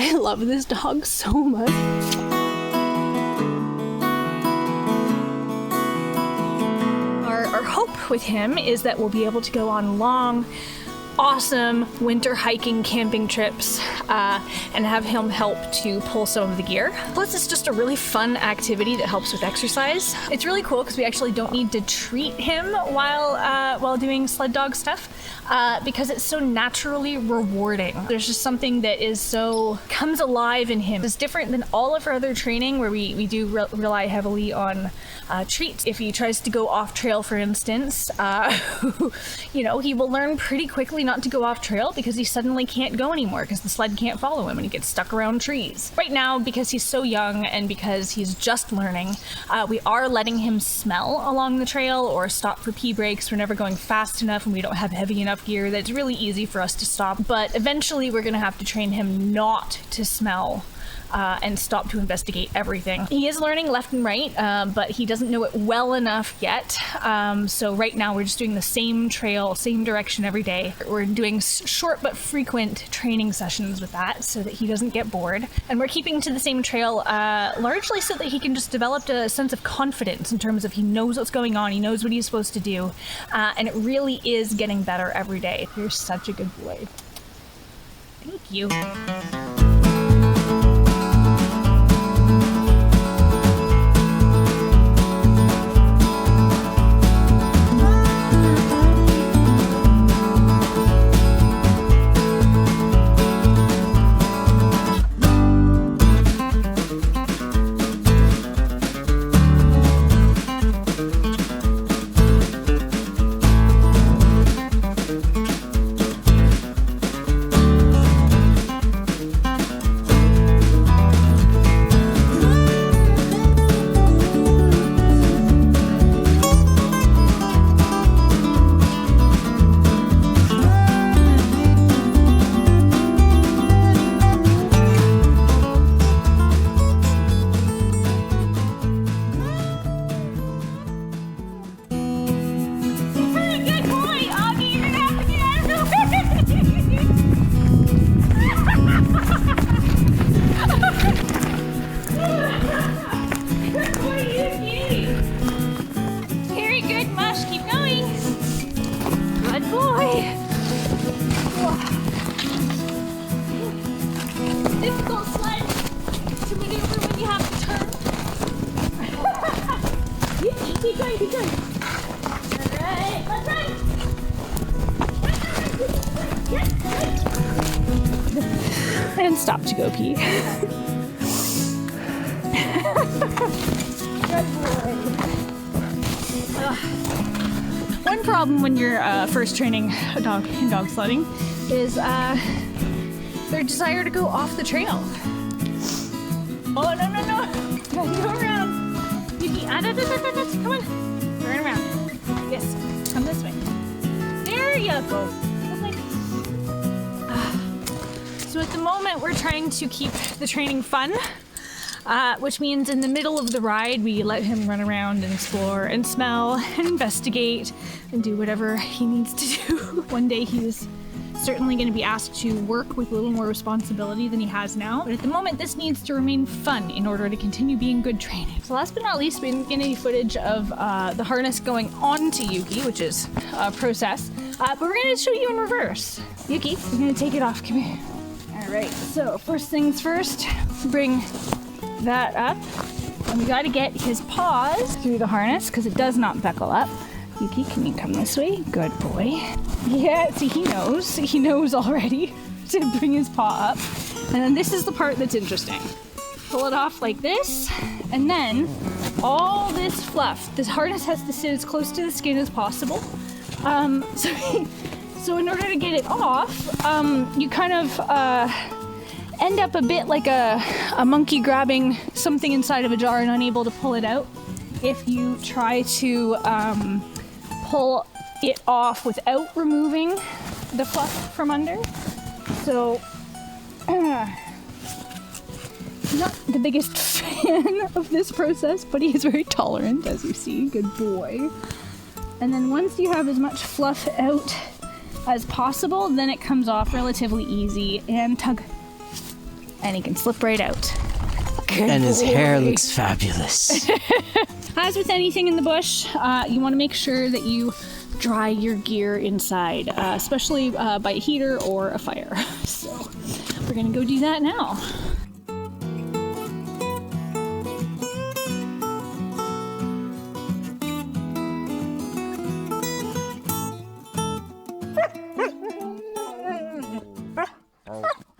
I love this dog so much. Our hope with him is that we'll be able to go on long, awesome winter hiking, camping trips, and have him help to pull some of the gear. Plus, it's just a really fun activity that helps with exercise. It's really cool because we actually don't need to treat him while doing sled dog stuff. Because it's so naturally rewarding. There's just something that comes alive in him. It's different than all of our other training where we do rely heavily on treats. If he tries to go off trail, for instance, you know, he will learn pretty quickly not to go off trail because he suddenly can't go anymore because the sled can't follow him and he gets stuck around trees. Right now, because he's so young and because he's just learning, we are letting him smell along the trail or stop for pee breaks. We're never going fast enough and we don't have heavy enough gear that's really easy for us to stop. But eventually we're going to have to train him not to smell and stop to investigate everything. He is learning left and right, but he doesn't know it well enough yet. So right now we're just doing the same trail, same direction every day. We're doing short but frequent training sessions with that so that he doesn't get bored. And we're keeping to the same trail largely so that he can just develop a sense of confidence in terms of he knows what's going on, he knows what he's supposed to do, and it really is getting better every day. You're such a good boy. Thank you. Difficult sled to maneuver when you have to turn. Keep going, keep going. Alright, let's run! Yes, and stop to go pee. Good boy. One problem when you're first training a dog in dog sledding is their desire to go off the trail. Oh, no, no, no. Go around. Yuki, come on. Turn around. Yes, come this way. There you go. So at the moment, we're trying to keep the training fun, which means in the middle of the ride, we let him run around and explore and smell and investigate and do whatever he needs to do. One day he's certainly going to be asked to work with a little more responsibility than he has now. But at the moment, this needs to remain fun in order to continue being good training. So last but not least, we didn't get any footage of the harness going onto Yuki, which is a process. But we're going to show you in reverse. Yuki, we're going to take it off. Come here. All right, so first things first, bring that up. And we got to get his paws through the harness because it does not buckle up. Yuki, can you come this way? Good boy. Yeah, see, he knows already to bring his paw up. And then this is the part that's interesting. Pull it off like this, and then all this fluff. This harness has to sit as close to the skin as possible. So in order to get it off, you kind of end up a bit like a monkey grabbing something inside of a jar and unable to pull it out. If you try to pull it off without removing the fluff from under. So, not the biggest fan of this process, but he is very tolerant, as you see. Good boy. And then once you have as much fluff out as possible, then it comes off relatively easy. And tug. And he can slip right out. Good And his hair boy. looks fabulous. As with anything in the bush, you want to make sure that you dry your gear inside, especially by a heater or a fire. So we're gonna go do that now.